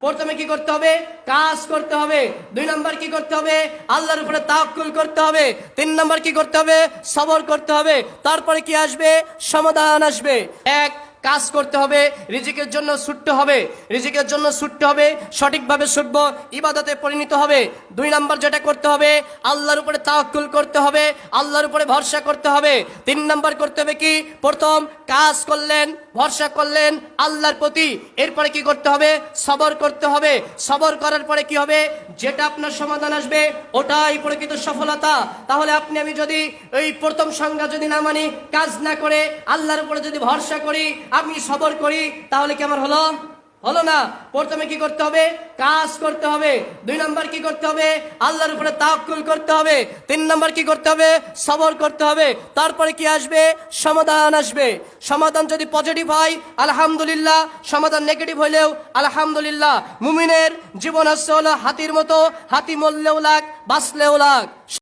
প্রথমে কি করতে হবে? কাজ করতে হবে। 2 নাম্বার কি করতে হবে? আল্লাহর উপরে তাওয়াক্কুল করতে হবে। 3 নাম্বার কি করতে হবে? সবর করতে হবে। তারপরে কি আসবে? সমাধান আসবে। এক, কাজ করতে হবে, রিজিকের জন্য ছুটতে হবে, রিজিকের জন্য ছুটতে হবে, সঠিকভাবে ছুটব, ইবাদতে পরিণত হবে। 2 নাম্বার যেটা করতে হবে, আল্লাহর উপরে তাওয়াক্কুল করতে হবে, আল্লাহর উপরে ভরসা করতে হবে। 3 নাম্বার করতে হবে কি? প্রথম কাজ করলেন, ভরসা করলেন আল্লাহর প্রতি, এরপরে কি করতে হবে? সবর করতে হবে। সবর করার পরে কি হবে? যেটা আপনার সমাধান আসবে ওটাই প্রকৃত সফলতা। তাহলে আপনি আমি যদি এই প্রথম সংজ্ঞা যদি না মানি, কাজ না করে আল্লাহর উপরে যদি ভরসা করি, আমি সবর করি, তাহলে কি আমার হলো না? প্রথমে কি করতে হবে? কাজ করতে হবে। 2 নাম্বার কি করতে হবে? আল্লাহর উপরে তাওয়াক্কুল করতে হবে। 3 নাম্বার কি করতে হবে? সবর করতে হবে। তারপরে কি আসবে? সমাধান আসবে। সমাধান যদি পজিটিভ হয় আলহামদুলিল্লাহ, সমাধান নেগেটিভ হইলেও আলহামদুলিল্লাহ। মুমিনের জীবন হচ্ছে হলো হাতির মতো, হাতি মরলেও লাগ, বাঁচলেও লাগ।